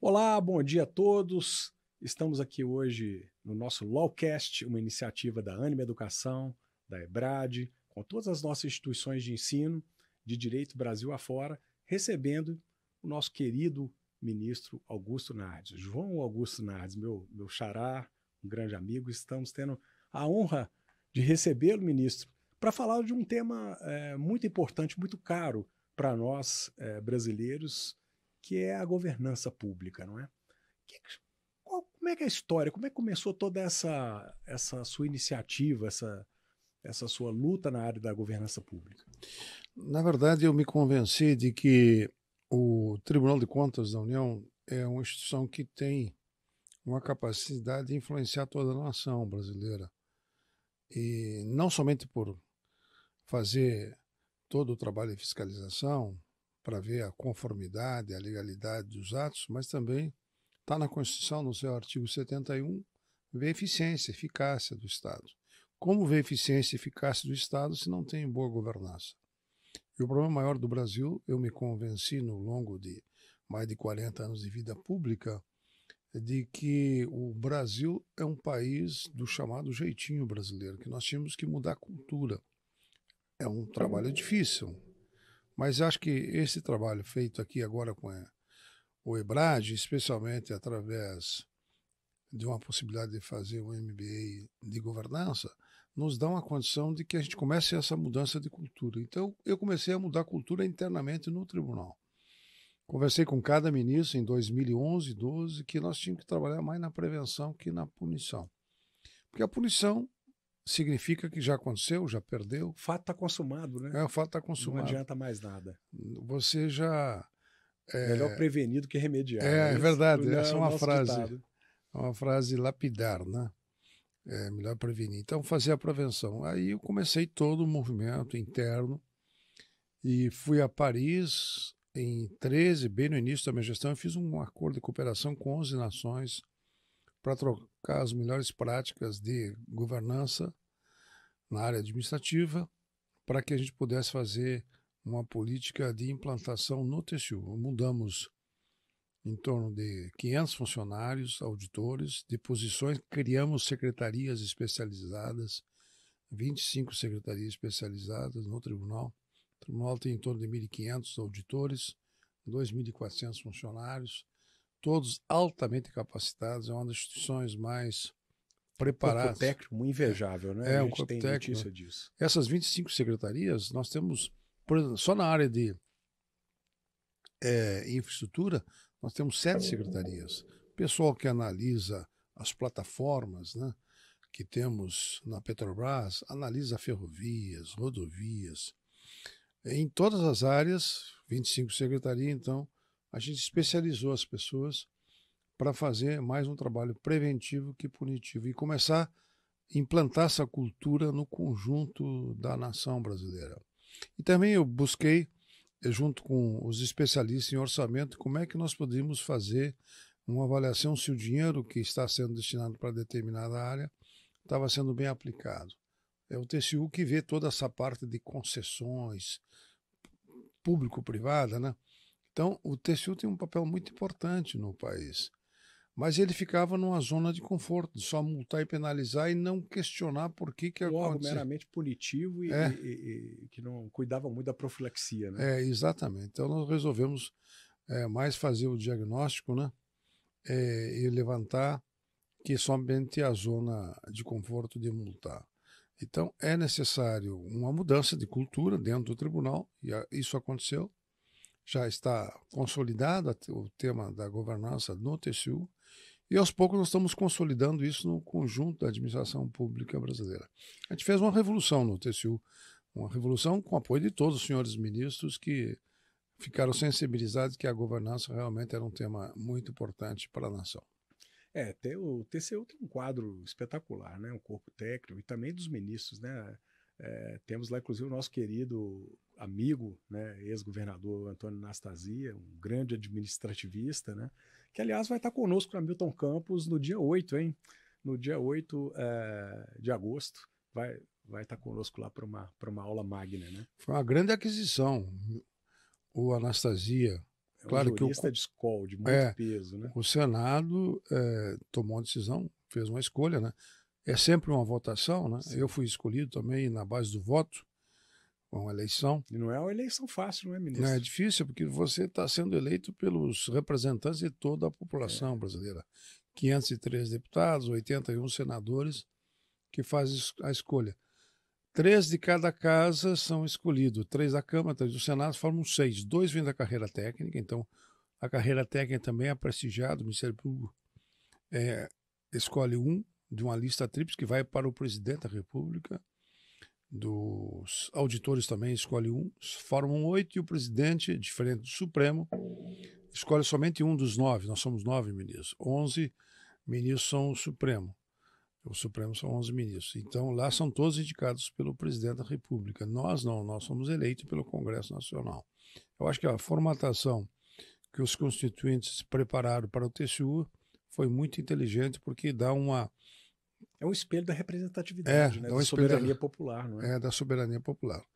Olá, bom dia a todos. Estamos aqui hoje no nosso LawCast, uma iniciativa da Ânima Educação, da EBRAD, com todas as nossas instituições de ensino, de direito Brasil afora, recebendo o nosso querido ministro Augusto Nardes. João Augusto Nardes, meu xará, um grande amigo, estamos tendo a honra de recebê-lo, ministro, para falar de um tema muito importante, muito caro para nós brasileiros, que é a governança pública, não é? Como é que é a história? Como é que começou toda essa sua iniciativa, essa sua luta na área da governança pública? Na verdade, eu me convenci de que o Tribunal de Contas da União é uma instituição que tem uma capacidade de influenciar toda a nação brasileira. E não somente por fazer todo o trabalho de fiscalização, para ver a conformidade, a legalidade dos atos, mas também está na Constituição, no seu artigo 71, ver eficiência, eficácia do Estado. Como ver eficiência e eficácia do Estado se não tem boa governança? E o problema maior do Brasil, eu me convenci no longo de mais de 40 anos de vida pública, de que o Brasil é um país do chamado jeitinho brasileiro, que nós tínhamos que mudar a cultura. É um trabalho difícil, mas acho que esse trabalho feito aqui agora com o EBRAD, especialmente através de uma possibilidade de fazer um MBA de governança, nos dá uma condição de que a gente comece essa mudança de cultura. Então, eu comecei a mudar a cultura internamente no tribunal. Conversei com cada ministro em 2011, 2012, que nós tínhamos que trabalhar mais na prevenção que na punição. Porque a punição significa que já aconteceu, já perdeu. O fato está consumado, né? O fato está consumado. Não adianta mais nada. Você já... Melhor prevenir do que remediar. É verdade, essa é uma frase. Ditado. É uma frase lapidar, né? É melhor prevenir. Então, fazer a prevenção. Aí eu comecei todo o movimento interno e fui a Paris em 13, bem no início da minha gestão, eu fiz um acordo de cooperação com 11 nações para trocar as melhores práticas de governança na área administrativa para que a gente pudesse fazer uma política de implantação no TCU. Mudamos em torno de 500 funcionários, auditores, de posições, criamos secretarias especializadas, 25 secretarias especializadas no tribunal. O tribunal tem em torno de 1.500 auditores, 2.400 funcionários, todos altamente capacitados, é uma das instituições mais preparadas. Corpo técnico muito invejável, né? A gente corpo tem técnico, notícia disso. Essas 25 secretarias, nós temos, por exemplo, só na área de infraestrutura, nós temos 7 secretarias. Pessoal que analisa as plataformas, né, que temos na Petrobras, analisa ferrovias, rodovias. Em todas as áreas, 25 secretarias, então, a gente especializou as pessoas para fazer mais um trabalho preventivo que punitivo e começar a implantar essa cultura no conjunto da nação brasileira. E também eu busquei, junto com os especialistas em orçamento, como é que nós podemos fazer uma avaliação se o dinheiro que está sendo destinado para determinada área estava sendo bem aplicado. É o TCU que vê toda essa parte de concessões público-privada, né? Então, o TCU tem um papel muito importante no país, mas ele ficava numa zona de conforto, de só multar e penalizar e não questionar por que Um órgão aconteceu. meramente punitivo e que não cuidava muito da profilaxia, né? Exatamente. Então, nós resolvemos mais fazer o diagnóstico, né? E levantar que somente a zona de conforto de multar. Então, é necessário uma mudança de cultura dentro do tribunal, e isso aconteceu. Já está consolidado o tema da governança no TCU, e aos poucos nós estamos consolidando isso no conjunto da administração pública brasileira. A gente fez uma revolução no TCU, uma revolução com o apoio de todos os senhores ministros que ficaram sensibilizados que a governança realmente era um tema muito importante para a nação. O TCU tem um quadro espetacular, né? Um corpo técnico e também dos ministros, né? Temos lá, inclusive, o nosso querido amigo, né, ex-governador Antônio Anastasia, um grande administrativista, né, que, aliás, vai estar conosco na Milton Campos no dia 8, hein? No dia 8 de agosto. Vai vai estar conosco lá para uma aula magna, né? Foi uma grande aquisição. O Anastasia, É um claro que jurista de escola, de muito peso, né? o Senado tomou uma decisão, fez uma escolha, né? É sempre uma votação, né? Sim. Eu fui escolhido também na base do voto, com uma eleição. E não é uma eleição fácil, não é, ministro? Não é difícil, porque você está sendo eleito pelos representantes de toda a população brasileira. 503 deputados, 81 senadores que fazem a escolha. 3 de cada casa são escolhidos, 3 da Câmara, 3 do Senado, formam 6. 2 vêm da carreira técnica, então a carreira técnica também é prestigiada, o Ministério Público escolhe um de uma lista tríplice que vai para o presidente da República, dos auditores também escolhe um, formam 8 e o presidente, diferente do Supremo, escolhe somente um dos 9, nós somos 9 ministros, 11 ministros são o Supremo. O Supremo são 11 ministros. Então, lá são todos indicados pelo presidente da República. Nós não, nós somos eleitos pelo Congresso Nacional. Eu acho que a formatação que os constituintes prepararam para o TCU foi muito inteligente, porque dá uma... É um espelho da representatividade, né? Da soberania popular, não é? É, da soberania popular.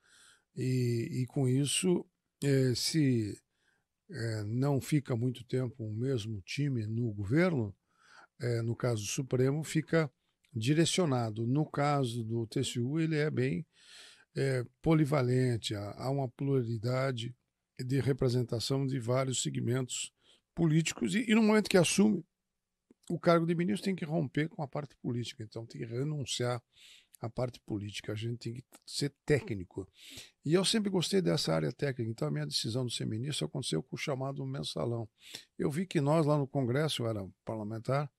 E com isso, se não fica muito tempo o mesmo time no governo, no caso do Supremo, fica direcionado. No caso do TCU, ele é bem polivalente, há uma pluralidade de representação de vários segmentos políticos e no momento que assume o cargo de ministro tem que romper com a parte política, então tem que renunciar à parte política, a gente tem que ser técnico. E eu sempre gostei dessa área técnica, então a minha decisão de ser ministro aconteceu com o chamado mensalão. Eu vi que nós lá no Congresso, eu era parlamentar,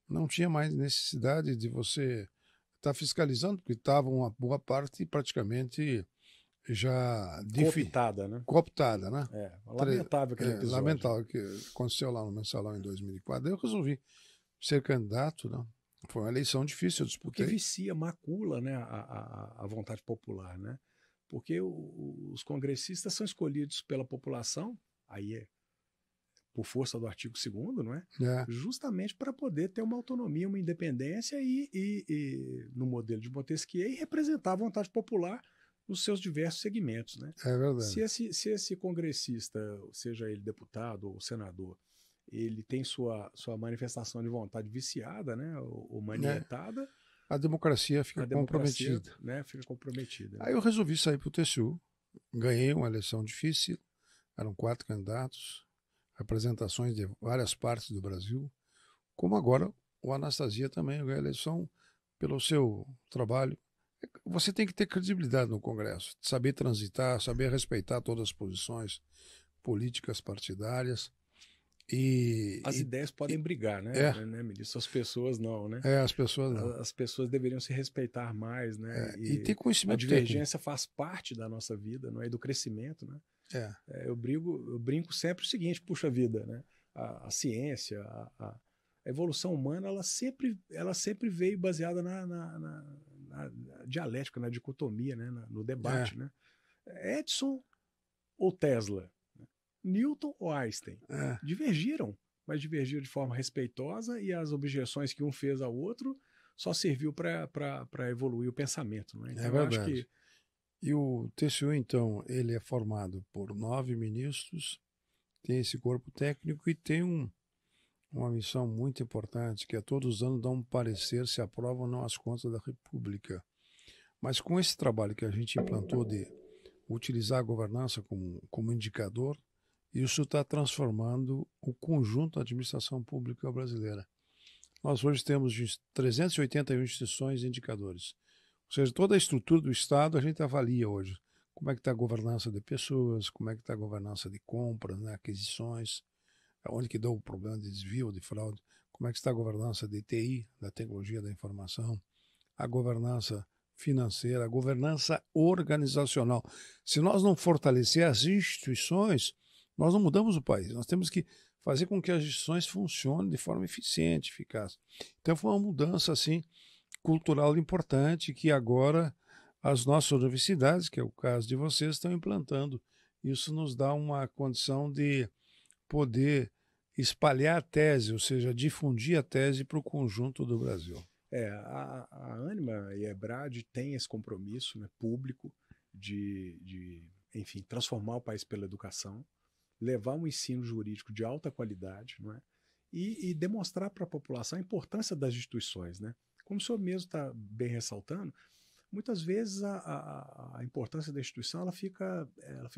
não tinha mais necessidade de você estar fiscalizando, porque estava uma boa parte praticamente já cooptada, né? Cooptada, né? Lamentável aquele episódio. Lamentável que aconteceu lá no mensalão em 2004. Daí eu resolvi ser candidato, né? Foi uma eleição difícil, eu disputei. Porque vicia, macula, né, a vontade popular, né? Porque os congressistas são escolhidos pela população, aí por força do artigo 2º, não é? Justamente para poder ter uma autonomia, uma independência e no modelo de Montesquieu, e representar a vontade popular nos seus diversos segmentos, né? É verdade. Se esse congressista, seja ele deputado ou senador, ele tem sua manifestação de vontade viciada, né, ou manietada, a democracia fica comprometida. Né, fica comprometida. Aí eu resolvi sair para o TCU, ganhei uma eleição difícil, eram 4 candidatos, representações de várias partes do Brasil, como agora o Anastasia também ganhou a eleição pelo seu trabalho. Você tem que ter credibilidade no Congresso, saber transitar, saber respeitar todas as posições políticas partidárias. As ideias podem brigar, né, né, ministro? As pessoas não, né? As pessoas não. As pessoas deveriam se respeitar mais, né? E ter conhecimento. A divergência faz parte da nossa vida, não é? Do crescimento, né? Eu brinco sempre o seguinte: puxa vida, né? A ciência, a evolução humana, ela sempre veio baseada na dialética, na dicotomia, né? No debate, né? Edison ou Tesla? Newton ou Einstein? Divergiram, mas divergiram de forma respeitosa, e as objeções que um fez ao outro só serviu para evoluir o pensamento, não é? Então, verdade. Eu acho que... E o TCU, então, ele é formado por 9 ministros, tem esse corpo técnico e tem uma missão muito importante, que é todos os anos dar um parecer se aprovam ou não as contas da República. Mas com esse trabalho que a gente implantou de utilizar a governança como indicador, isso está transformando o conjunto da administração pública brasileira. Nós hoje temos 381 instituições e indicadores. Ou seja, toda a estrutura do Estado a gente avalia hoje. Como é que está a governança de pessoas, como é que está a governança de compras, né, aquisições, onde que deu o problema de desvio, de fraude, como é que está a governança de TI, da tecnologia da informação, a governança financeira, a governança organizacional. Se nós não fortalecer as instituições, nós não mudamos o país. Nós temos que fazer com que as instituições funcionem de forma eficiente, eficaz. Então foi uma mudança assim cultural importante que agora as nossas universidades, que é o caso de vocês, estão implantando. Isso nos dá uma condição de poder espalhar a tese, ou seja, difundir a tese para o conjunto do Brasil. A Ânima e a EBRAD têm esse compromisso, né, público enfim, transformar o país pela educação, levar um ensino jurídico de alta qualidade, não é? E demonstrar para a população a importância das instituições, né? Como o senhor mesmo está bem ressaltando, muitas vezes a importância da instituição ela fica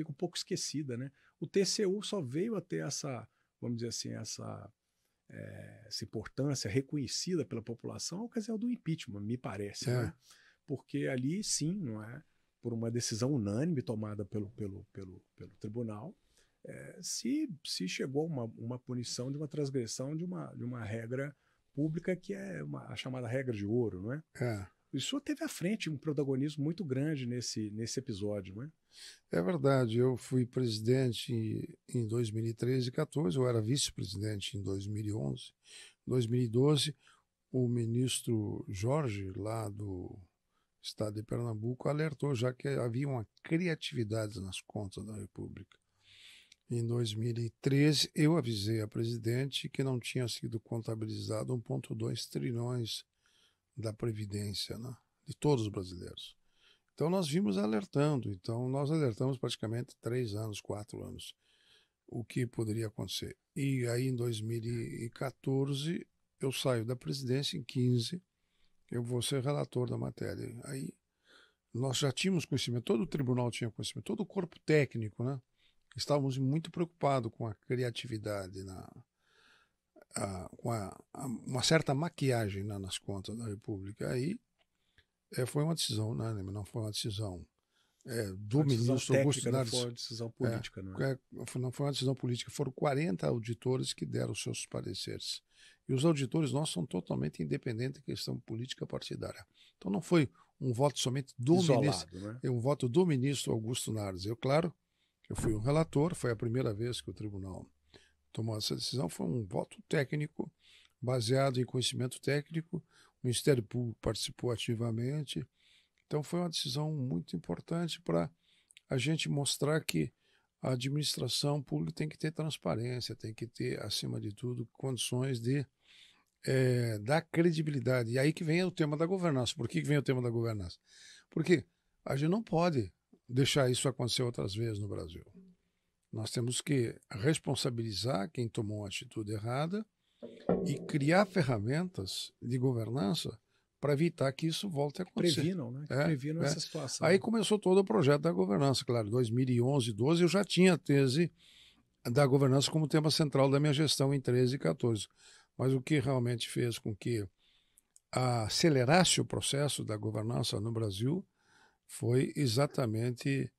um pouco esquecida, né? O TCU só veio a ter essa, vamos dizer assim, essa importância reconhecida pela população ao ocasião do impeachment, me parece, não é? Porque ali sim, não é? Por uma decisão unânime tomada pelo tribunal, se chegou a uma punição de uma transgressão de uma regra pública que é a chamada regra de ouro, não é? O senhor teve à frente um protagonismo muito grande nesse episódio, não é? É verdade, eu fui presidente em 2013 e 2014, eu era vice-presidente em 2011. Em 2012, o ministro Jorge, lá do estado de Pernambuco, alertou já que havia uma criatividade nas contas da República. Em 2013, eu avisei a presidente que não tinha sido contabilizado 1,2 trilhões da Previdência, né, de todos os brasileiros. Então nós vimos alertando, nós alertamos praticamente 3 anos, 4 anos, o que poderia acontecer. E aí em 2014 eu saio da presidência, em 2015 eu vou ser relator da matéria. Aí nós já tínhamos conhecimento, todo o tribunal tinha conhecimento, todo o corpo técnico, né? Estávamos muito preocupados com a criatividade, com uma certa maquiagem nas contas da República. Aí foi uma decisão unânime, não foi uma decisão do ministro Augusto Nardes. Não foi uma decisão política, não é? Não foi uma decisão política, foram 40 auditores que deram seus pareceres. E os auditores nossos são totalmente independentes em questão política partidária. Então não foi um voto somente do ministro, né? É um voto do ministro Augusto Nardes. Eu fui um relator, foi a primeira vez que o tribunal tomou essa decisão, foi um voto técnico, baseado em conhecimento técnico, o Ministério Público participou ativamente. Então foi uma decisão muito importante para a gente mostrar que a administração pública tem que ter transparência, tem que ter, acima de tudo, condições de dar credibilidade. E aí que vem o tema da governança. Por que vem o tema da governança? Porque a gente não pode deixar isso acontecer outras vezes no Brasil. Nós temos que responsabilizar quem tomou uma atitude errada e criar ferramentas de governança para evitar que isso volte a acontecer. Previnam, né? Previnam essa situação. Aí começou todo o projeto da governança. Claro, em 2011, 2012, eu já tinha a tese da governança como tema central da minha gestão em 13 e 14. Mas o que realmente fez com que acelerasse o processo da governança no Brasil foi exatamente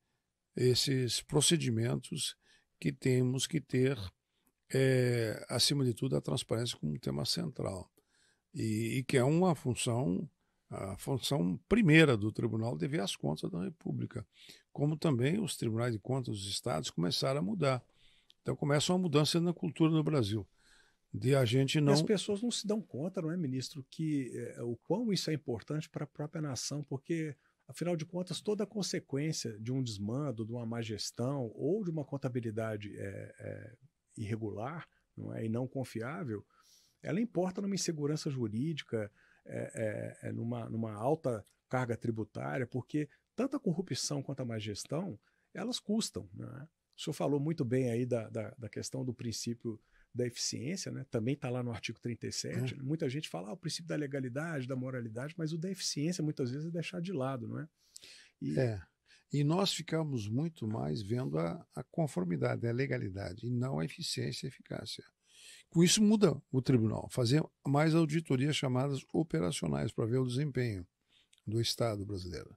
esses procedimentos que temos que ter, acima de tudo, a transparência como tema central. E que é uma função, a função primeira do tribunal de ver as contas da República, como também os tribunais de contas dos estados começaram a mudar. Então começa uma mudança na cultura no Brasil. A gente não... E as pessoas não se dão conta, não é, ministro, que o quão isso é importante para a própria nação, porque, afinal de contas, toda a consequência de um desmando, de uma má gestão ou de uma contabilidade irregular, não é, e não confiável, ela importa numa insegurança jurídica, numa alta carga tributária, porque tanto a corrupção quanto a má gestão, elas custam, né? O senhor falou muito bem aí da questão do princípio da eficiência, né? Também está lá no artigo 37. Né? Muita gente fala o princípio da legalidade, da moralidade, mas o da eficiência muitas vezes é deixado de lado, não é? E nós ficamos muito mais vendo a conformidade, a legalidade, e não a eficiência e eficácia. Com isso muda o tribunal, fazer mais auditorias chamadas operacionais para ver o desempenho do Estado brasileiro,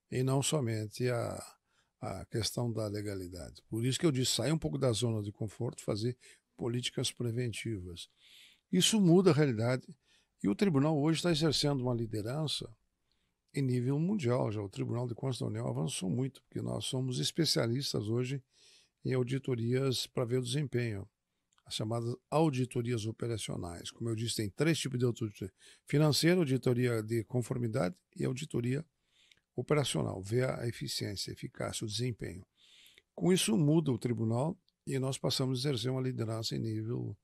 e não somente a questão da legalidade. Por isso que eu disse, sair um pouco da zona de conforto, fazer políticas preventivas. Isso muda a realidade e o tribunal hoje está exercendo uma liderança em nível mundial. Já o Tribunal de Contas da União avançou muito, porque nós somos especialistas hoje em auditorias para ver o desempenho, as chamadas auditorias operacionais. Como eu disse, tem 3 tipos de auditoria: financeira, auditoria de conformidade e auditoria operacional, ver a eficiência, a eficácia, o desempenho. Com isso muda o tribunal e nós passamos a exercer uma liderança em nível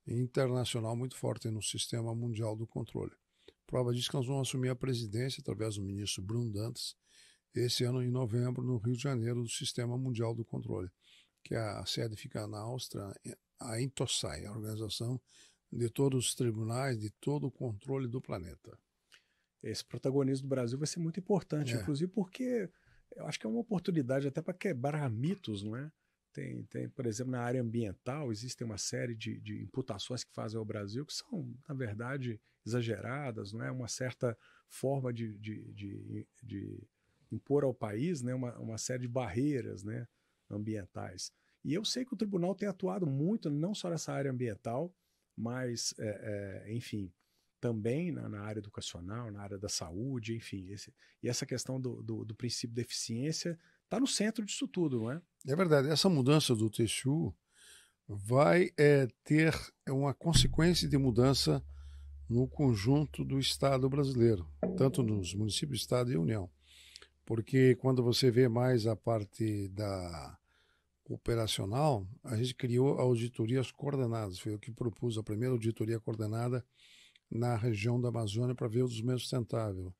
internacional muito forte no sistema mundial do controle. Prova disso que nós vamos assumir a presidência através do ministro Bruno Dantas, esse ano em novembro, no Rio de Janeiro, do Sistema Mundial do Controle, que a sede fica na Áustria, a INTOSAI, a organização de todos os tribunais, de todo o controle do planeta. Esse protagonismo do Brasil vai ser muito importante, inclusive porque eu acho que é uma oportunidade até para quebrar mitos, não é? Tem, por exemplo, na área ambiental, existem uma série de imputações que fazem ao Brasil que são, na verdade, exageradas, não é? Uma certa forma de impor ao país, né, uma série de barreiras, né, ambientais. E eu sei que o tribunal tem atuado muito, não só nessa área ambiental, mas, enfim, também na área educacional, na área da saúde, enfim. E essa questão do princípio da eficiência está no centro disso tudo, não é? É verdade. Essa mudança do TCU vai ter uma consequência de mudança no conjunto do Estado brasileiro, tanto nos municípios, Estado e União. Porque quando você vê mais a parte da operacional, a gente criou auditorias coordenadas. Foi eu que propus a primeira auditoria coordenada na região da Amazônia para ver o desenvolvimento sustentável.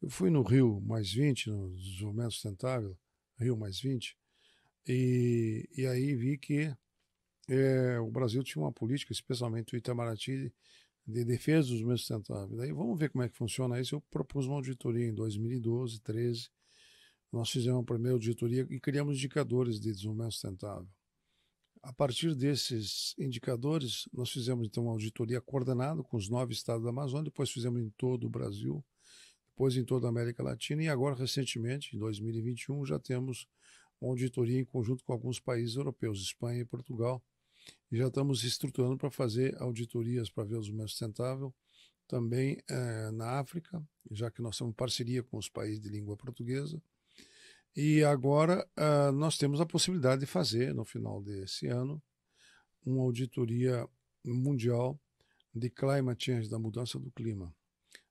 Eu fui no Rio +20, no desenvolvimento sustentável, Rio +20, e aí vi que o Brasil tinha uma política, especialmente o Itamaraty, de defesa do desenvolvimento sustentável. Daí vamos ver como é que funciona isso. Eu propus uma auditoria em 2012, 2013. Nós fizemos a primeira auditoria e criamos indicadores de desenvolvimento sustentável. A partir desses indicadores, nós fizemos então uma auditoria coordenada com os 9 estados da Amazônia, depois fizemos em todo o Brasil, depois em toda a América Latina e agora, recentemente, em 2021, já temos uma auditoria em conjunto com alguns países europeus, Espanha e Portugal, e já estamos estruturando para fazer auditorias para ver o desenvolvimento sustentável também na África, já que nós temos parceria com os países de língua portuguesa. E agora nós temos a possibilidade de fazer, no final desse ano, uma auditoria mundial de climate change, da mudança do clima.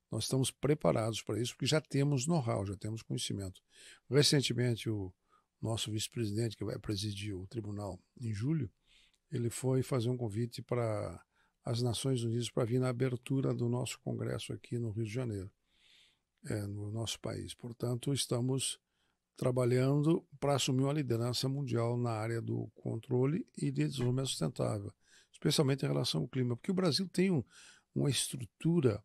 Nós estamos preparados para isso, porque já temos know-how, já temos conhecimento. Recentemente, o nosso vice-presidente, que vai presidir o tribunal em julho, ele foi fazer um convite para as Nações Unidas para vir na abertura do nosso congresso aqui no Rio de Janeiro, no nosso país. Portanto, estamos trabalhando para assumir uma liderança mundial na área do controle e de desenvolvimento sustentável, especialmente em relação ao clima, porque o Brasil tem uma estrutura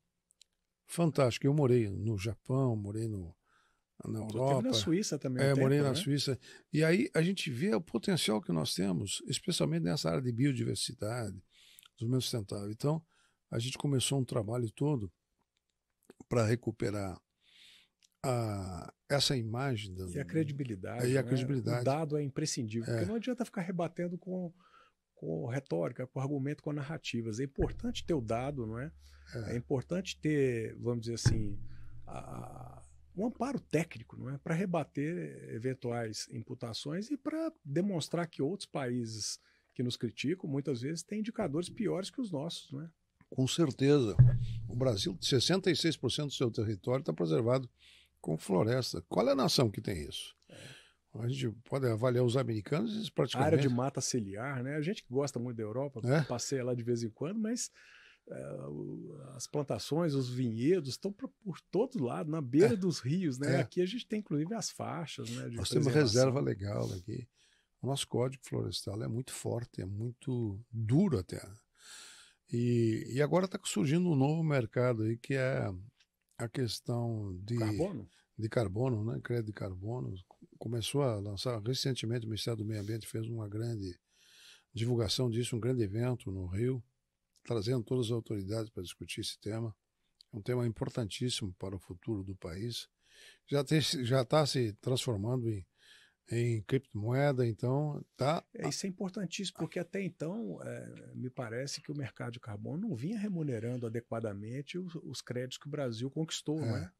fantástica. Eu morei no Japão, morei na Europa. Teve na Suíça também. Morei na Suíça. E aí a gente vê o potencial que nós temos, especialmente nessa área de biodiversidade, desenvolvimento sustentável. Então, a gente começou um trabalho todo para recuperar essa imagem e a credibilidade. E a credibilidade. O dado é imprescindível, porque não adianta ficar rebatendo com retórica, com argumento, com narrativas. É importante ter o dado, não é? É importante ter, vamos dizer assim, um amparo técnico, não é? Para rebater eventuais imputações e para demonstrar que outros países que nos criticam muitas vezes têm indicadores piores que os nossos, não é? Com certeza. O Brasil, 66% do seu território está preservado com floresta. Qual é a nação que tem isso? A gente pode avaliar os americanos, eles praticamente... A área de mata ciliar, né? A gente que gosta muito da Europa, passeia lá de vez em quando, mas as plantações, os vinhedos estão por todo lado, na beira dos rios, né? Aqui a gente tem inclusive as faixas, né? Nós temos reserva legal aqui. O nosso código florestal é muito forte, é muito duro até. E agora está surgindo um novo mercado aí, que é a questão de carbono, né? Crédito de carbono. Começou a lançar recentemente, o Ministério do Meio Ambiente fez uma grande divulgação disso, um grande evento no Rio, trazendo todas as autoridades para discutir esse tema. É um tema importantíssimo para o futuro do país. Já está se transformando em criptomoeda, então tá. Isso é importantíssimo, porque até então me parece que o mercado de carbono não vinha remunerando adequadamente os créditos que o Brasil conquistou, não é?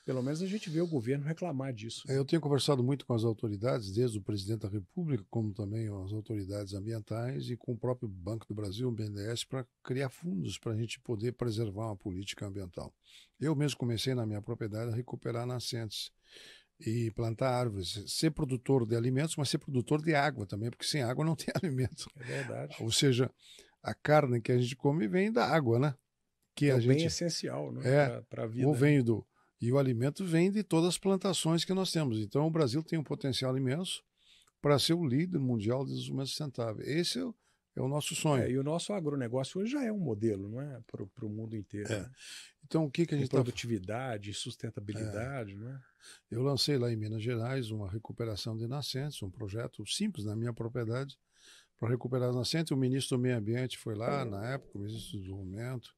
Pelo menos a gente vê o governo reclamar disso. Eu tenho conversado muito com as autoridades, desde o presidente da República, como também as autoridades ambientais e com o próprio Banco do Brasil, o BNDES, para criar fundos para a gente poder preservar uma política ambiental. Eu mesmo comecei na minha propriedade a recuperar nascentes e plantar árvores, ser produtor de alimentos, mas ser produtor de água também, porque sem água não tem alimento. É verdade. Ou seja, a carne que a gente come vem da água, né? que é a um bem gente essencial, né, para a vida. E o alimento vem de todas as plantações que nós temos. Então, o Brasil tem um potencial imenso para ser o líder mundial de desenvolvimento sustentável. Esse é o nosso sonho. E o nosso agronegócio hoje já é um modelo, não é? Para o mundo inteiro. Né? Então, o que a gente está... Produtividade, sustentabilidade, não é? Eu lancei lá em Minas Gerais uma recuperação de nascentes, um projeto simples na minha propriedade para recuperar as nascentes. O ministro do Meio Ambiente foi lá, na época, o ministro do Desenvolvimento,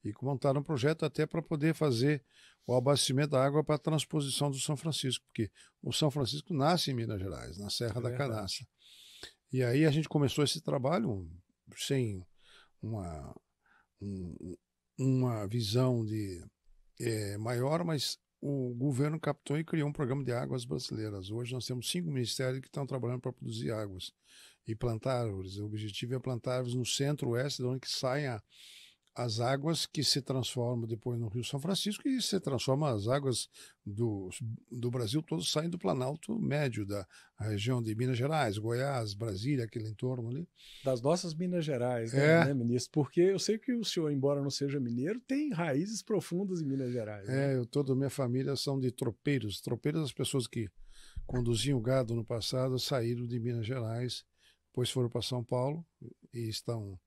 e montaram um projeto até para poder fazer o abastecimento da água para a transposição do São Francisco, porque o São Francisco nasce em Minas Gerais, na Serra da Canaça. E aí a gente começou esse trabalho sem uma visão de maior, mas o governo captou e criou um programa de águas brasileiras. Hoje nós temos 5 ministérios que estão trabalhando para produzir águas e plantar árvores. O objetivo é plantar árvores no centro-oeste, de onde saem as águas que se transformam depois no Rio São Francisco e se transformam as águas do Brasil todo, saem do Planalto Médio, da região de Minas Gerais, Goiás, Brasília, aquele entorno ali. Das nossas Minas Gerais, né, ministro? Porque eu sei que o senhor, embora não seja mineiro, tem raízes profundas em Minas Gerais. Né? Toda a minha família são de tropeiros. Tropeiros, as pessoas que conduziam gado no passado, saíram de Minas Gerais, depois foram para São Paulo e estão...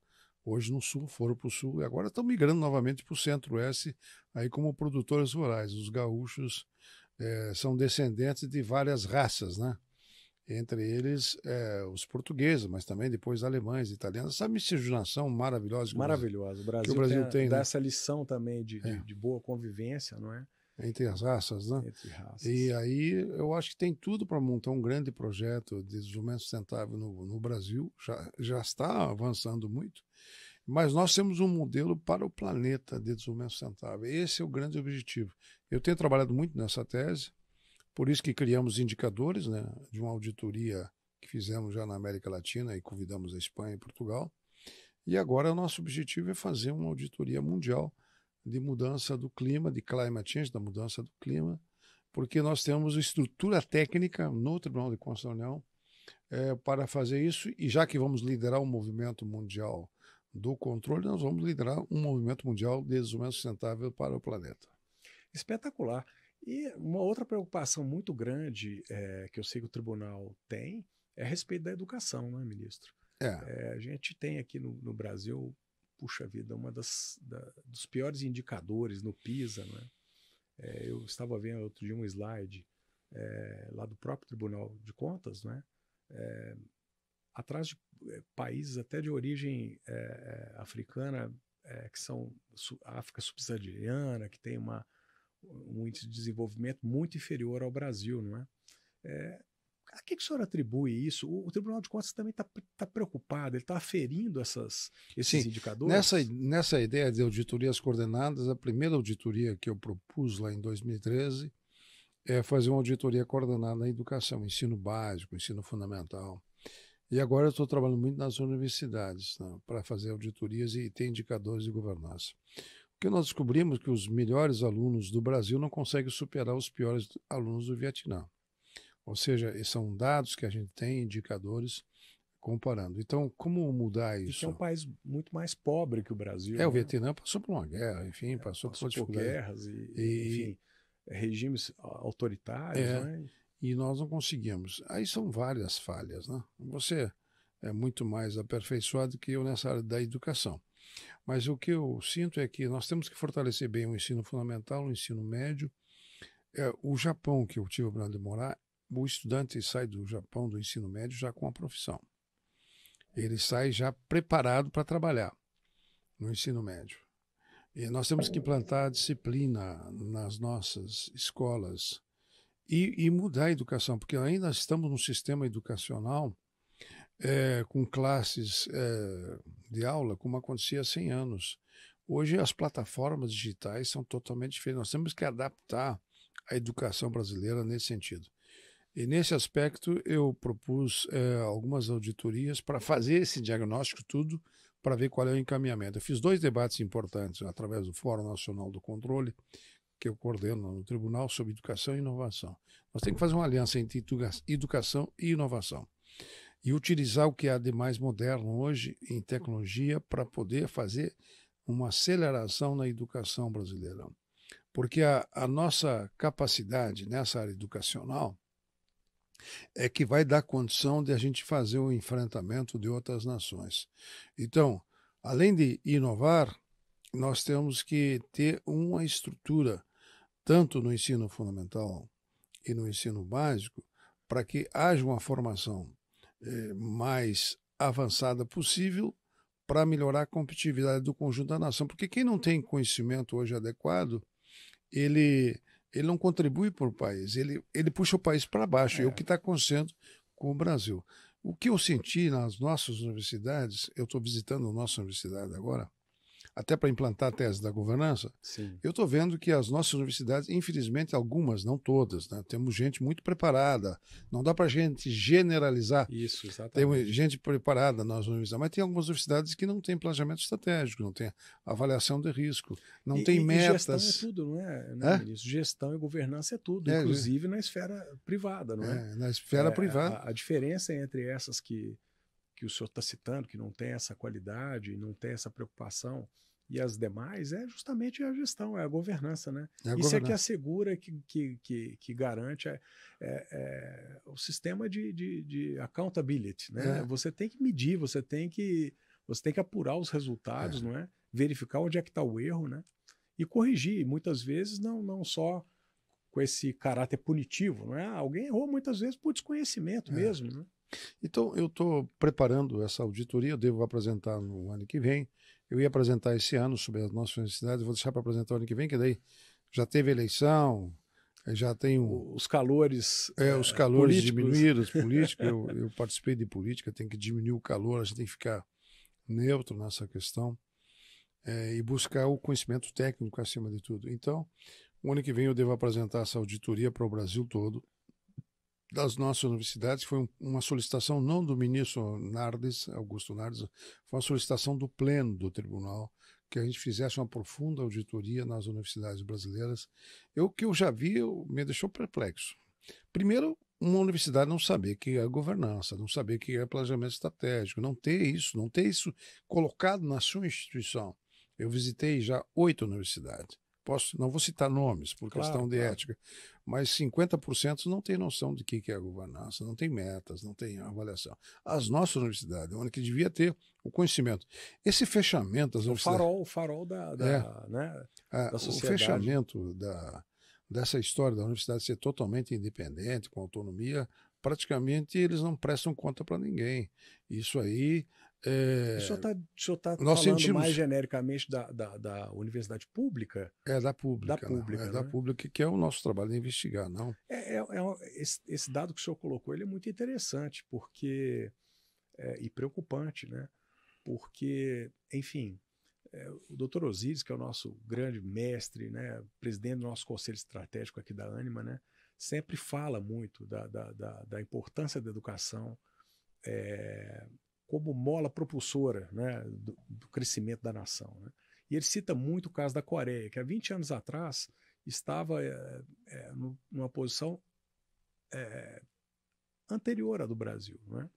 hoje no sul, foram para o sul, e agora estão migrando novamente para o centro-oeste, aí como produtores rurais. Os gaúchos são descendentes de várias raças, né? Entre eles os portugueses, mas também depois alemães, italianos. Essa miscigenação maravilhosa. Maravilhosa. Que o Brasil tem, dá né? essa lição também de boa convivência, não é? Entre as raças, né? Entre raças. E aí eu acho que tem tudo para montar um grande projeto de desenvolvimento sustentável no Brasil. Já está avançando muito. Mas nós temos um modelo para o planeta de desenvolvimento sustentável. Esse é o grande objetivo. Eu tenho trabalhado muito nessa tese, por isso que criamos indicadores, né, de uma auditoria que fizemos já na América Latina e convidamos a Espanha e Portugal. E agora o nosso objetivo é fazer uma auditoria mundial de mudança do clima, de climate change, da mudança do clima, porque nós temos estrutura técnica no Tribunal de Contas da União para fazer isso, e já que vamos liderar o movimento mundial do controle, nós vamos liderar um movimento mundial de desenvolvimento sustentável para o planeta. Espetacular. E uma outra preocupação muito grande que eu sei que o tribunal tem é a respeito da educação, não é, ministro? A gente tem aqui no Brasil, puxa vida, dos piores indicadores no PISA, né? Eu estava vendo outro dia um slide lá do próprio Tribunal de Contas, né? Atrás de países até de origem africana, que são a África subsaariana, que tem um índice de desenvolvimento muito inferior ao Brasil, não é? A que o senhor atribui isso? O Tribunal de Contas também está preocupado, ele está aferindo esses indicadores? Nessa ideia de auditorias coordenadas, a primeira auditoria que eu propus lá em 2013 é fazer uma auditoria coordenada na educação, ensino básico, ensino fundamental. E agora eu estou trabalhando muito nas universidades, né, para fazer auditorias e ter indicadores de governança. Porque nós descobrimos que os melhores alunos do Brasil não conseguem superar os piores alunos do Vietnã. Ou seja, são dados que a gente tem, indicadores, comparando. Então, como mudar isso? Isso é um país muito mais pobre que o Brasil. O Vietnã passou por uma guerra, enfim, passou por guerras enfim, regimes autoritários, né? E nós não conseguimos. Aí são várias falhas, né? Você é muito mais aperfeiçoado que eu nessa área da educação. Mas o que eu sinto é que nós temos que fortalecer bem o ensino fundamental, o ensino médio. O Japão, que eu tive a oportunidade de morar, o estudante sai do Japão, do ensino médio, já com a profissão. Ele sai já preparado para trabalhar no ensino médio. E nós temos que implantar a disciplina nas nossas escolas e mudar a educação, porque ainda estamos num sistema educacional com classes de aula como acontecia há 100 anos. Hoje as plataformas digitais são totalmente diferentes. Nós temos que adaptar a educação brasileira nesse sentido. E nesse aspecto eu propus algumas auditorias para fazer esse diagnóstico tudo, para ver qual é o encaminhamento. Eu fiz 2 debates importantes através do Fórum Nacional do Controle, que eu coordeno no Tribunal, sobre educação e inovação. Nós temos que fazer uma aliança entre educação e inovação e utilizar o que há de mais moderno hoje em tecnologia para poder fazer uma aceleração na educação brasileira. Porque a nossa capacidade nessa área educacional é que vai dar condição de a gente fazer o enfrentamento de outras nações. Então, além de inovar, nós temos que ter uma estrutura, tanto no ensino fundamental e no ensino básico, para que haja uma formação mais avançada possível para melhorar a competitividade do conjunto da nação. Porque quem não tem conhecimento hoje adequado, ele não contribui para o país, ele puxa o país para baixo. É o que está acontecendo com o Brasil. O que eu senti nas nossas universidades, eu estou visitando a nossa universidade agora, até para implantar a tese da governança, Sim. eu estou vendo que as nossas universidades, infelizmente algumas, não todas, né? Temos gente muito preparada, não dá para a gente generalizar. Isso, exatamente. Tem gente preparada nas universidades, mas tem algumas universidades que não têm planejamento estratégico, não tem avaliação de risco, não tem metas. Gestão é tudo, não é, ministro? Gestão e governança é tudo, inclusive na esfera privada, não é? Na esfera privada. A diferença entre essas que o senhor está citando, que não tem essa qualidade, não tem essa preocupação, e as demais é justamente a gestão, é a governança, né? Isso é que assegura, que garante o sistema de accountability, né? Você tem que medir, você tem que apurar os resultados, não é? Verificar onde é que está o erro, né? E corrigir, muitas vezes não só com esse caráter punitivo, não é? Alguém errou muitas vezes por desconhecimento mesmo, né? Então, eu estou preparando essa auditoria, eu devo apresentar no ano que vem. Eu ia apresentar esse ano sobre as nossas universidades, vou deixar para apresentar o ano que vem, que daí já teve eleição, já tem os calores os calores diminuíram, os políticos. Eu participei de política, tem que diminuir o calor, a gente tem que ficar neutro nessa questão e buscar o conhecimento técnico acima de tudo. Então, o ano que vem eu devo apresentar essa auditoria para o Brasil todo, das nossas universidades. Foi uma solicitação não do ministro Nardes, Augusto Nardes, foi uma solicitação do pleno do tribunal, que a gente fizesse uma profunda auditoria nas universidades brasileiras. O que eu já vi me deixou perplexo. Primeiro, uma universidade não saber o que é governança, não saber o que é planejamento estratégico, não ter isso colocado na sua instituição. Eu visitei já 8 universidades. Não vou citar nomes por questão de ética, mas 50% não tem noção de que é a governança, não tem metas, não tem avaliação. As nossas universidades, onde que devia ter o conhecimento. Esse fechamento das universidades... O farol da sociedade. O fechamento dessa história da universidade ser totalmente independente, com autonomia, praticamente eles não prestam conta para ninguém. Isso aí... O senhor está falando mais genericamente da universidade pública? Da pública. Da né? pública, que é o nosso trabalho de investigar, não? Esse dado que o senhor colocou, ele é muito interessante e preocupante, né? Porque, enfim, o doutor Osíris, que é o nosso grande mestre, né, presidente do nosso conselho estratégico aqui da Ânima, né, sempre fala muito da importância da educação como mola propulsora, né, do crescimento da nação, né? E ele cita muito o caso da Coreia, que há 20 anos atrás estava numa posição anterior à do Brasil, né?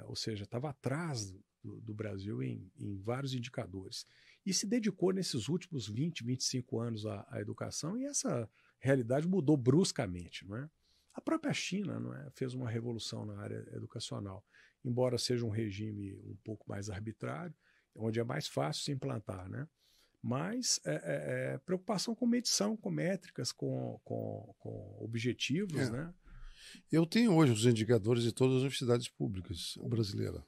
Ou seja, estava atrás do Brasil em vários indicadores. E se dedicou nesses últimos 20, 25 anos à educação, e essa realidade mudou bruscamente, não é? A própria China, não é, fez uma revolução na área educacional, embora seja um regime um pouco mais arbitrário, onde é mais fácil se implantar, né? Mas preocupação com medição, com métricas, com objetivos, né? Eu tenho hoje os indicadores de todas as universidades públicas brasileiras.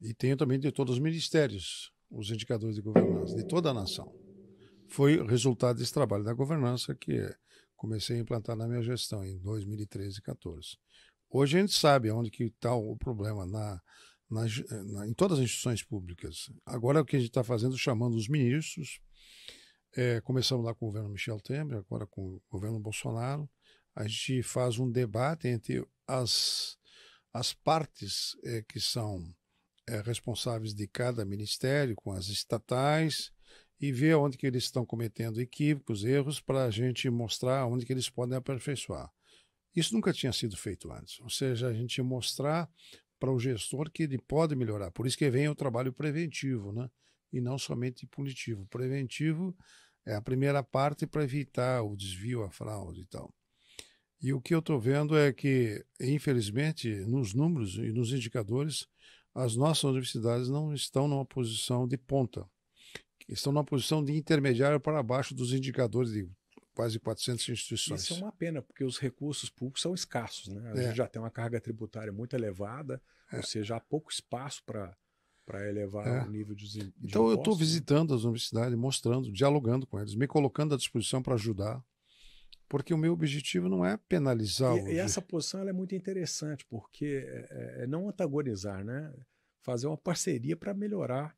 E tenho também de todos os ministérios os indicadores de governança, de toda a nação. Foi resultado desse trabalho da governança que comecei a implantar na minha gestão em 2013 e 2014. Hoje a gente sabe onde que está o problema em todas as instituições públicas. Agora o que a gente está fazendo, chamando os ministros, começamos lá com o governo Michel Temer, agora com o governo Bolsonaro, a gente faz um debate entre as partes que são responsáveis de cada ministério, com as estatais, e ver onde que eles estão cometendo equívocos, erros, para a gente mostrar onde que eles podem aperfeiçoar. Isso nunca tinha sido feito antes, ou seja, a gente mostrar para o gestor que ele pode melhorar. Por isso que vem o trabalho preventivo, né? e não somente punitivo. Preventivo é a primeira parte para evitar o desvio, a fraude e tal. E o que eu estou vendo é que, infelizmente, nos números e nos indicadores, as nossas universidades não estão numa posição de ponta. Estão numa posição de intermediário para baixo dos indicadores de quase 400 instituições. Isso é uma pena, porque os recursos públicos são escassos, né? A gente já tem uma carga tributária muito elevada, ou seja, há pouco espaço para elevar o nível de então, eu estou impostos, visitando as universidades, mostrando, dialogando com eles, me colocando à disposição para ajudar, porque o meu objetivo não é penalizar e essa posição ela é muito interessante, porque é não antagonizar, né? Fazer uma parceria para melhorar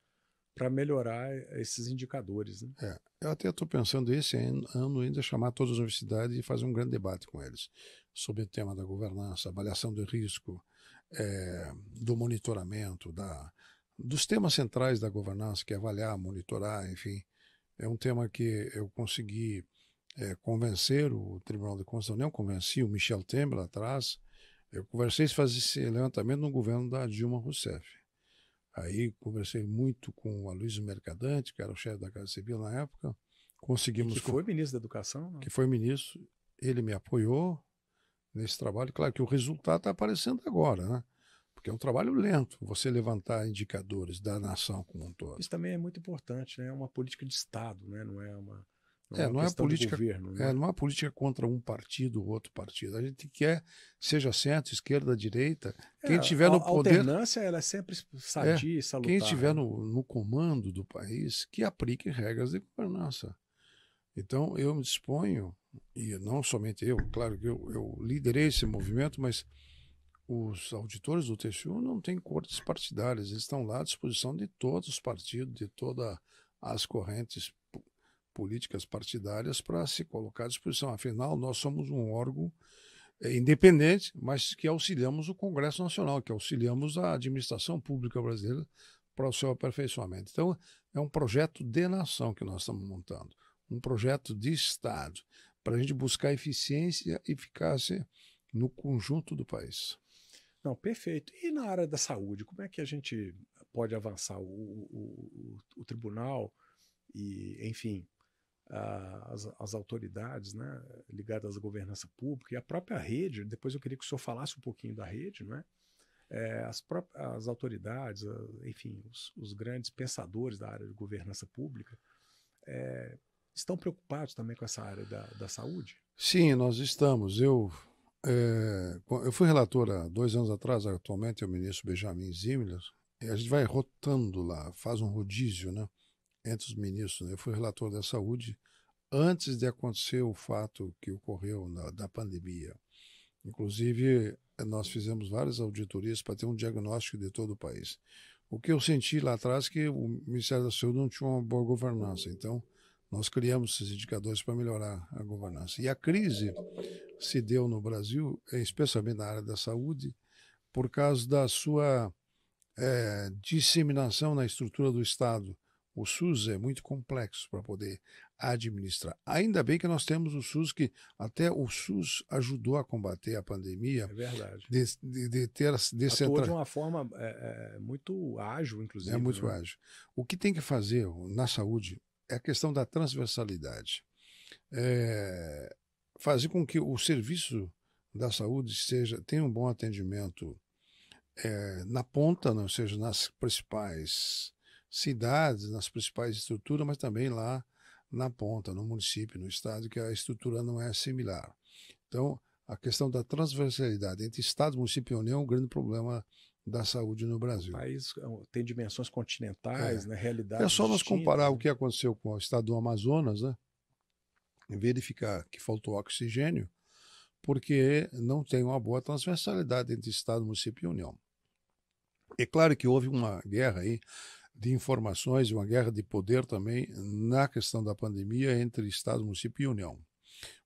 esses indicadores. Né? Eu até estou pensando esse ano ainda chamar todas as universidades e fazer um grande debate com eles sobre o tema da governança, avaliação de risco, do monitoramento, dos temas centrais da governança, que é avaliar, monitorar, enfim. É um tema que eu consegui convencer o Tribunal de Contas da União, convenci o Michel Temer lá atrás. Eu conversei de fazer esse levantamento no governo da Dilma Rousseff. Aí conversei muito com o Aloysio Mercadante, que era o chefe da Casa Civil na época. Conseguimos. E que foi ministro da Educação? Não? Que foi ministro. Ele me apoiou nesse trabalho. Claro que o resultado está aparecendo agora, né? Porque é um trabalho lento, você levantar indicadores da nação como um todo. Isso também é muito importante, né? É uma política de Estado, né? Não é uma não é política, de governo. Né? Não é política contra um partido ou outro partido. A gente quer, seja centro, esquerda, direita, quem tiver no poder... A alternância ela é sempre sadia e salutar. Quem estiver no comando do país, que aplique regras de governança. Então, eu me disponho, e não somente eu, claro que eu liderei esse movimento, mas os auditores do TCU não têm cortes partidárias, eles estão lá à disposição de todos os partidos, de todas as correntes políticas partidárias para se colocar à disposição. Afinal, nós somos um órgão independente, mas que auxiliamos o Congresso Nacional, que auxiliamos a administração pública brasileira para o seu aperfeiçoamento. Então, é um projeto de nação que nós estamos montando, um projeto de Estado, para a gente buscar eficiência e eficácia no conjunto do país. Não, perfeito. E na área da saúde, como é que a gente pode avançar? O tribunal e, enfim, as autoridades, né, ligadas à governança pública e a própria rede, depois eu queria que o senhor falasse um pouquinho da rede, não é? As autoridades, enfim, os grandes pensadores da área de governança pública estão preocupados também com essa área da saúde? Sim, nós estamos. Eu fui relator há 2 anos atrás, atualmente é o ministro Benjamin Zimmer, e a gente vai rotando lá, faz um rodízio, né, entre os ministros. Né? Eu fui relator da saúde antes de acontecer o fato que ocorreu da pandemia. Inclusive, nós fizemos várias auditorias para ter um diagnóstico de todo o país. O que eu senti lá atrás é que o Ministério da Saúde não tinha uma boa governança. Então, nós criamos esses indicadores para melhorar a governança. E a crise se deu no Brasil, especialmente na área da saúde, por causa da sua disseminação na estrutura do Estado. O SUS é muito complexo para poder administrar. Ainda bem que nós temos o SUS, que até o SUS ajudou a combater a pandemia. É verdade. De ter atuou de uma forma muito ágil, inclusive. É muito ágil. O que tem que fazer na saúde é a questão da transversalidade. Fazer com que o serviço da saúde tenha um bom atendimento na ponta, ou seja, nas principais cidades, nas principais estruturas, mas também lá na ponta, no município, no estado, que a estrutura não é similar. Então, a questão da transversalidade entre Estado, município e União é um grande problema da saúde no Brasil. O país tem dimensões continentais, né, realidades É só nós distintas, comparar né? o que aconteceu com o estado do Amazonas, né, e verificar que faltou oxigênio, porque não tem uma boa transversalidade entre Estado, município e União. É claro que houve uma guerra aí de informações e uma guerra de poder também na questão da pandemia entre Estado, município e União.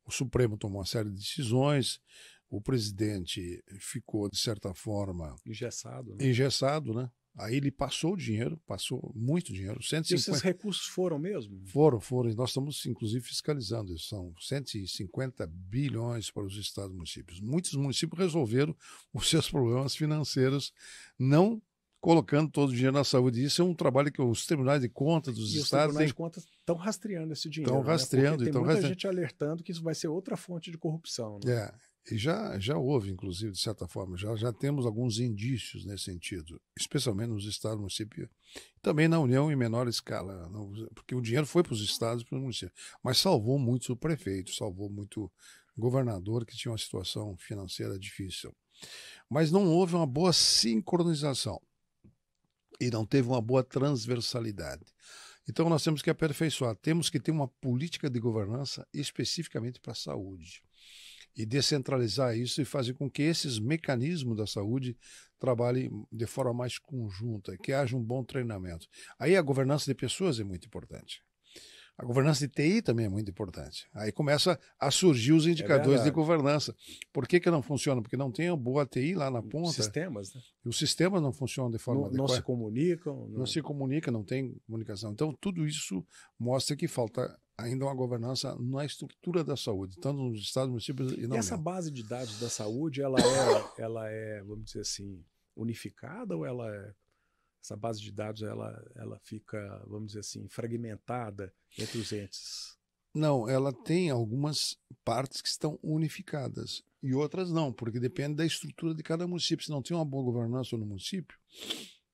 O Supremo tomou uma série de decisões, o presidente ficou, de certa forma, engessado, né? Aí ele passou dinheiro, passou muito dinheiro. 150... E esses recursos foram mesmo? Foram. E nós estamos, inclusive, fiscalizando. São 150 bilhões para os estados e municípios. Muitos municípios resolveram os seus problemas financeiros, não colocando todo o dinheiro na saúde. Isso é um trabalho que os tribunais de contas dos E os estados tribunais de contas estão rastreando esse dinheiro. estão rastreando. Porque tem muita rastreando. gente alertando que isso vai ser outra fonte de corrupção. Né? E já houve, inclusive, de certa forma, já temos alguns indícios nesse sentido, especialmente nos estados, municípios, também na União em menor escala, porque o dinheiro foi para os estados e para os municípios, mas salvou muito o prefeito, salvou muito o governador que tinha uma situação financeira difícil. Mas não houve uma boa sincronização e não teve uma boa transversalidade. Então nós temos que aperfeiçoar, temos que ter uma política de governança especificamente para a saúde e descentralizar isso e fazer com que esses mecanismos da saúde trabalhem de forma mais conjunta, que haja um bom treinamento. Aí a governança de pessoas é muito importante. A governança de TI também é muito importante. Aí começa a surgir os indicadores de governança. Por que não funciona? Porque não tem uma boa TI lá na ponta. Sistemas, né? E os sistemas não funcionam de forma adequada. Não se comunicam. Não se comunica, não tem comunicação. Então, tudo isso mostra que falta ainda uma governança na estrutura da saúde, tanto nos estados, municípios e não. E essa base de dados da saúde, ela é, vamos dizer assim, unificada ou essa base de dados ela fica, vamos dizer assim, fragmentada entre os entes? Não, ela tem algumas partes que estão unificadas e outras não, porque depende da estrutura de cada município. Se não tem uma boa governança no município,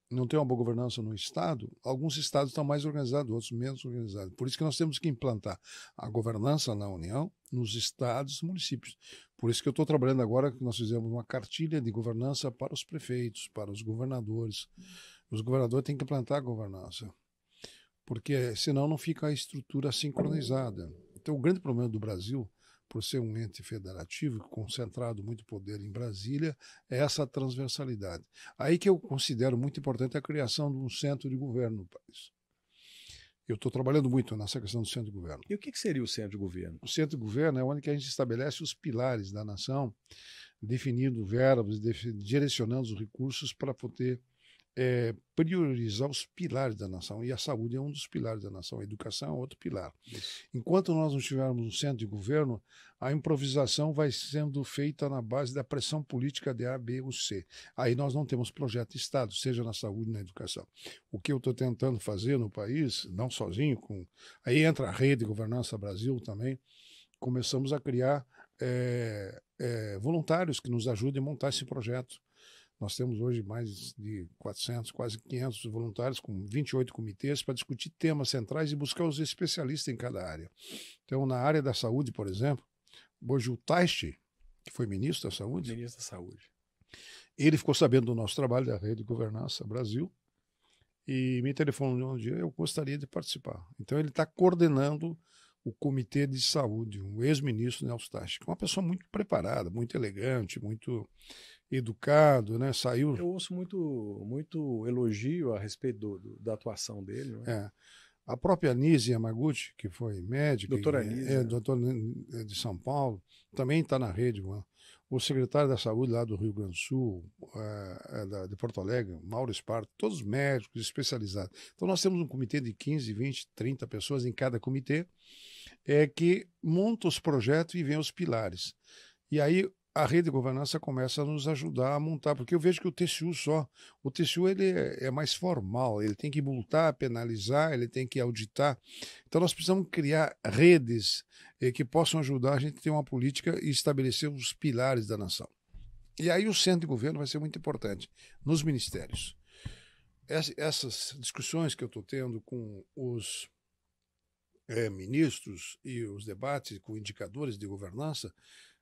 não tem uma boa governança no estado, alguns estados estão mais organizados, outros menos organizados. Por isso que nós temos que implantar a governança na União, nos estados e municípios. Por isso que eu estou trabalhando agora, que nós fizemos uma cartilha de governança para os prefeitos, para os governadores. Os governadores têm que implantar a governança, porque senão não fica a estrutura sincronizada. Então, o grande problema do Brasil, por ser um ente federativo, concentrado muito poder em Brasília, é essa transversalidade. Aí que eu considero muito importante a criação de um centro de governo no país. Eu estou trabalhando muito nessa questão do centro de governo. E o que seria o centro de governo? O centro de governo é onde que a gente estabelece os pilares da nação, definindo verbos, direcionando os recursos para poder priorizar os pilares da nação, e a saúde é um dos pilares da nação, a educação é outro pilar. Isso. Enquanto nós não tivermos um centro de governo, a improvisação vai sendo feita na base da pressão política de A, B ou C. Aí nós não temos projeto de Estado, seja na saúde ou na educação. O que eu estou tentando fazer no país, não sozinho, aí entra a Rede Governança Brasil também, começamos a criar voluntários que nos ajudem a montar esse projeto. Nós temos hoje mais de 400, quase 500 voluntários, com 28 comitês, para discutir temas centrais e buscar os especialistas em cada área. Então, na área da saúde, por exemplo, hoje o Taishi, que foi ministro da Saúde, ele ficou sabendo do nosso trabalho da Rede Governança Brasil e me telefonou um dia, eu gostaria de participar. Então, ele está coordenando o Comitê de Saúde, um ex-ministro Nelson Taishi, que é uma pessoa muito preparada, muito elegante, muito educado, né? Saiu. Eu ouço muito elogio a respeito da atuação dele. Né? A própria Nise Yamaguchi, que foi médica, doutora Nise, doutora de São Paulo, também está na rede. O secretário da Saúde lá do Rio Grande do Sul, de Porto Alegre, Mauro Esparto, todos médicos especializados. Então nós temos um comitê de 15, 20, 30 pessoas em cada comitê, que monta os projetos e vê os pilares. E aí a Rede de Governança começa a nos ajudar a montar, porque eu vejo que o TCU ele é mais formal, ele tem que multar, penalizar, ele tem que auditar. Então nós precisamos criar redes que possam ajudar a gente a ter uma política e estabelecer os pilares da nação. E aí o centro de governo vai ser muito importante nos ministérios. Essas discussões que eu estou tendo com os ministros e os debates com indicadores de governança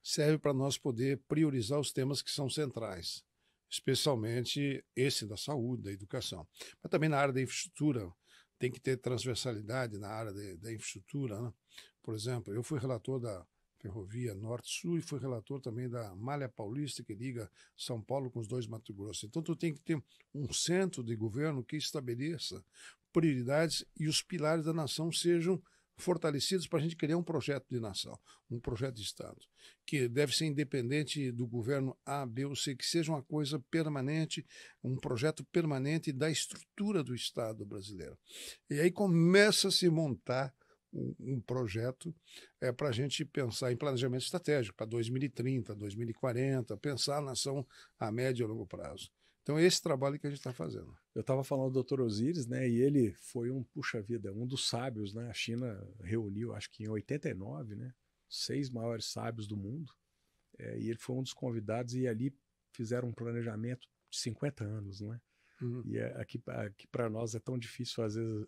serve para nós poder priorizar os temas que são centrais, especialmente esse da saúde, da educação. Mas também na área da infraestrutura, tem que ter transversalidade na área da infraestrutura. Né? Por exemplo, eu fui relator da Ferrovia Norte-Sul e fui relator também da Malha Paulista, que liga São Paulo com os dois Mato Grosso. Então, tu tem que ter um centro de governo que estabeleça prioridades e os pilares da nação sejam fortalecidos para a gente criar um projeto de nação, um projeto de Estado, que deve ser independente do governo A, B ou C, que seja uma coisa permanente, um projeto permanente da estrutura do Estado brasileiro. E aí começa a se montar um projeto para a gente pensar em planejamento estratégico para 2030, 2040, pensar a nação a médio e longo prazo. Então, é esse trabalho que a gente está fazendo. Eu estava falando do Dr. Osíris, né? E ele foi puxa vida, um dos sábios, né? A China reuniu, acho que em 89, né? 6 maiores sábios do mundo. E ele foi um dos convidados e ali fizeram um planejamento de 50 anos, né? Uhum. E aqui para nós é tão difícil,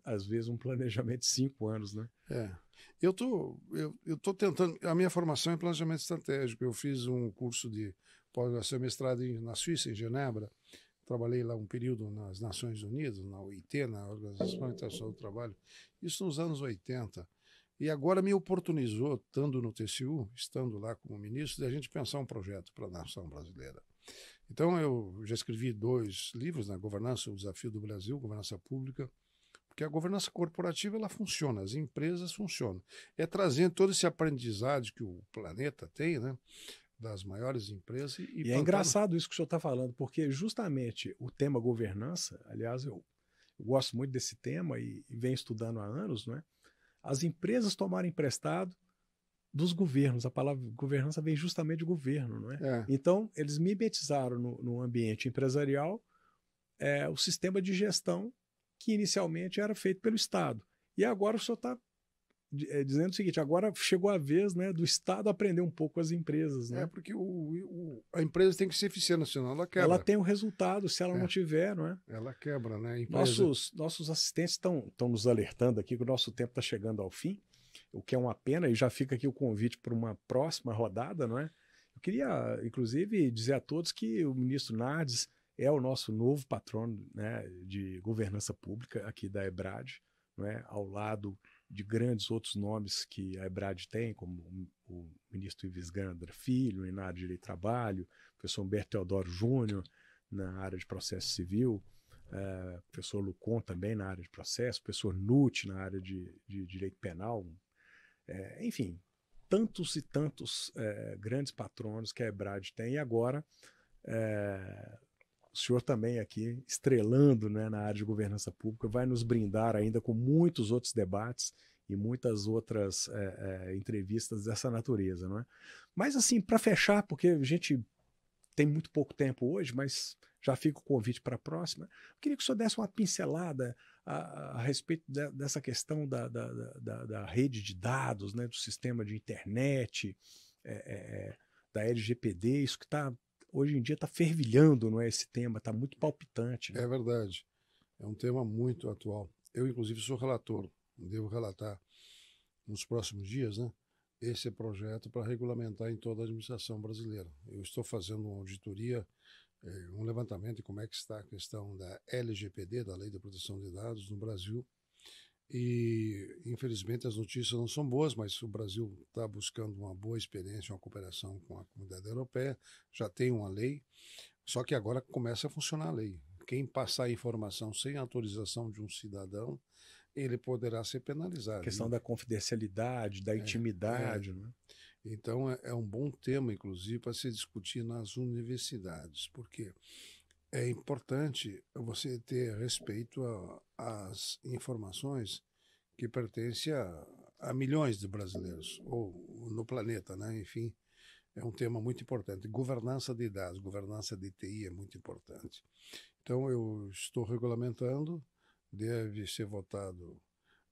às vezes, um planejamento de 5 anos, né? Eu tô tentando. A minha formação é planejamento estratégico. Eu fiz um curso de pós-graduação e mestrado na Suíça, em Genebra. Trabalhei lá um período nas Nações Unidas, na OIT, na Organização Internacional do Trabalho, isso nos anos 80. E agora me oportunizou, estando no TCU, estando lá como ministro, de a gente pensar um projeto para a nação brasileira. Então, eu já escrevi 2 livros, né? Governança, o Desafio do Brasil, Governança Pública, porque a governança corporativa ela funciona, as empresas funcionam. É trazendo todo esse aprendizado que o planeta tem, né? Das maiores empresas. E é engraçado isso que o senhor está falando, porque justamente o tema governança, aliás, eu gosto muito desse tema e venho estudando há anos, não é? As empresas tomaram emprestado dos governos. A palavra governança vem justamente de governo, não é? Então, eles mimetizaram no ambiente empresarial o sistema de gestão que inicialmente era feito pelo Estado. E agora o senhor está dizendo o seguinte, agora chegou a vez, né, do Estado aprender um pouco com as empresas. Né? Porque a empresa tem que ser eficiente, senão ela quebra. Ela tem um resultado, se ela não tiver, não é? Ela quebra, né? Nossos assistentes estão nos alertando aqui que o nosso tempo está chegando ao fim, o que é uma pena, e já fica aqui o convite para uma próxima rodada, não é? Eu queria, inclusive, dizer a todos que o ministro Nardes é o nosso novo patrono, né, de governança pública aqui da EBRAD, não é? Ao lado de grandes outros nomes que a EBRAD tem, como o ministro Ives Gandra Filho, na área de Direito do Trabalho, o professor Humberto Teodoro Júnior, na área de processo civil, o professor Lucon também na área de processo, o professor Nutt na área de direito penal, enfim, tantos e tantos grandes patronos que a EBRAD tem, e agora o senhor também aqui, estrelando, né, na área de governança pública, vai nos brindar ainda com muitos outros debates e muitas outras entrevistas dessa natureza. Não é? Mas, assim, para fechar, porque a gente tem muito pouco tempo hoje, mas já fica o convite para a próxima, eu queria que o senhor desse uma pincelada a respeito dessa questão da rede de dados, né, do sistema de internet, da LGPD, isso que está... Hoje em dia está fervilhando, não é, esse tema, está muito palpitante. Né? É verdade. É um tema muito atual. Eu, inclusive, sou relator. Devo relatar nos próximos dias, né, esse projeto para regulamentar em toda a administração brasileira. Eu estou fazendo uma auditoria, um levantamento de como é que está a questão da LGPD, da Lei de Proteção de Dados, no Brasil. E, infelizmente, as notícias não são boas, mas o Brasil está buscando uma boa experiência, uma cooperação com a comunidade europeia, já tem uma lei, só que agora começa a funcionar a lei. Quem passar informação sem autorização de um cidadão, ele poderá ser penalizado. A questão da confidencialidade, da intimidade. Né? Então, é um bom tema, inclusive, para se discutir nas universidades, porque é importante você ter respeito às informações que pertencem a milhões de brasileiros, ou no planeta, né? Enfim, é um tema muito importante. Governança de dados, governança de TI é muito importante. Então, eu estou regulamentando, deve ser votado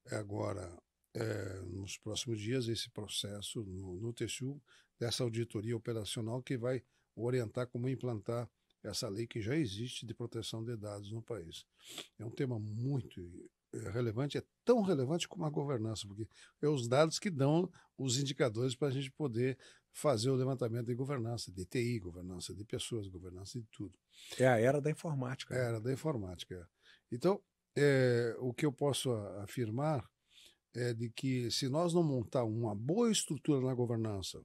agora, nos próximos dias, esse processo no TCU, dessa auditoria operacional que vai orientar como implantar essa lei que já existe de proteção de dados no país. É um tema muito relevante, é tão relevante como a governança, porque é os dados que dão os indicadores para a gente poder fazer o levantamento de governança, de TI, governança de pessoas, governança de tudo. É a era da informática. É a era da informática. Então, o que eu posso afirmar é de que se nós não montar uma boa estrutura na governança,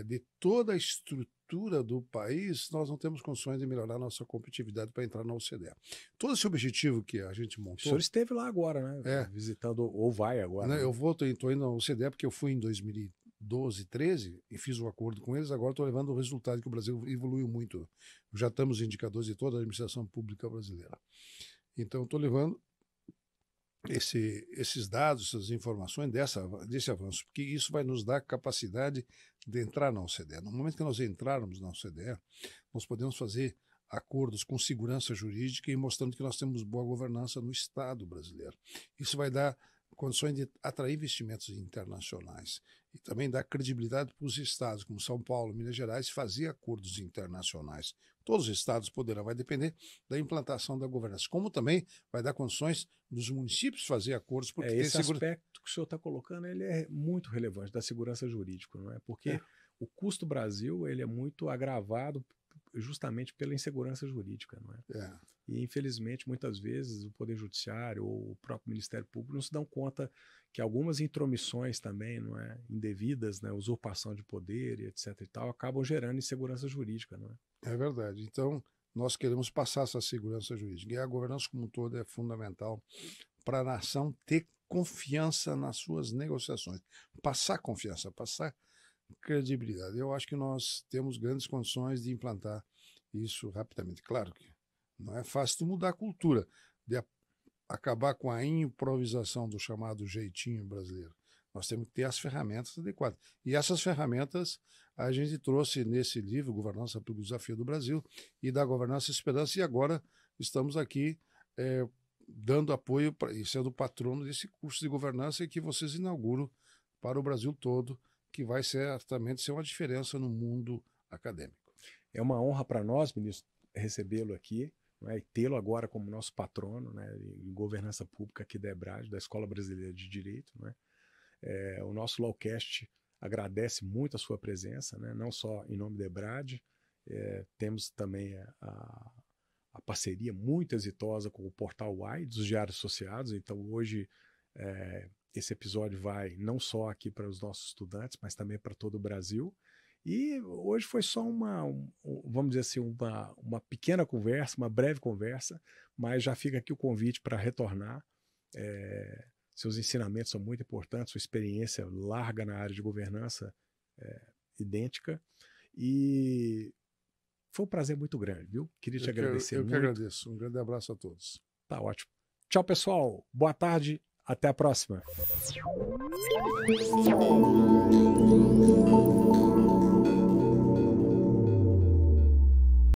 de toda a estrutura do país, nós não temos condições de melhorar nossa competitividade para entrar na OCDE. Todo esse objetivo que a gente montou... O senhor esteve lá agora, né? Visitando, ou vai agora. Né? Né? Eu estou indo na OCDE porque eu fui em 2012, 13 e fiz um acordo com eles, agora estou levando o resultado que o Brasil evoluiu muito. Já estamos em indicadores de toda a administração pública brasileira. Então, estou levando esses dados, essas informações desse avanço, porque isso vai nos dar capacidade de entrar na OCDE. No momento que nós entrarmos na OCDE, nós podemos fazer acordos com segurança jurídica e mostrando que nós temos boa governança no Estado brasileiro. Isso vai dar condições de atrair investimentos internacionais e também dar credibilidade para os estados, como São Paulo, Minas Gerais, fazer acordos internacionais. Todos os estados poderão, vai depender da implantação da governança, como também vai dar condições dos municípios fazer acordos. Porque esse aspecto que o senhor está colocando, ele é muito relevante, da segurança jurídica, não é? Porque o custo Brasil, ele é muito agravado justamente pela insegurança jurídica, não é? E, infelizmente, muitas vezes o Poder Judiciário ou o próprio Ministério Público não se dão conta que algumas intromissões também, não é, indevidas, né, usurpação de poder e etc. e tal, acabam gerando insegurança jurídica, não é? É verdade. Então, nós queremos passar essa segurança jurídica. E a governança como um todo é fundamental para a nação ter confiança nas suas negociações. Passar confiança, passar credibilidade. Eu acho que nós temos grandes condições de implantar isso rapidamente. Claro que não é fácil de mudar a cultura, de acabar com a improvisação do chamado jeitinho brasileiro. Nós temos que ter as ferramentas adequadas. E essas ferramentas a gente trouxe nesse livro, Governança pelo Desafio do Brasil, e da Governança Esperança, e agora estamos aqui dando apoio e sendo patrono desse curso de governança que vocês inauguram para o Brasil todo, que vai certamente ser uma diferença no mundo acadêmico. É uma honra para nós, ministro, recebê-lo aqui, né, e tê-lo agora como nosso patrono, né, em governança pública aqui da EBRAD, da Escola Brasileira de Direito. Né? O nosso Lawcast agradece muito a sua presença, né, não só em nome da EBRAD, temos também a parceria muito exitosa com o Portal UAI, dos Diários Associados. Então hoje esse episódio vai não só aqui para os nossos estudantes, mas também para todo o Brasil. E hoje foi só vamos dizer assim, uma pequena conversa, uma breve conversa, mas já fica aqui o convite para retornar. Seus ensinamentos são muito importantes, sua experiência larga na área de governança idêntica. E foi um prazer muito grande, viu? Queria te agradecer muito. Eu que agradeço. Um grande abraço a todos. Tá ótimo. Tchau, pessoal. Boa tarde. Até a próxima.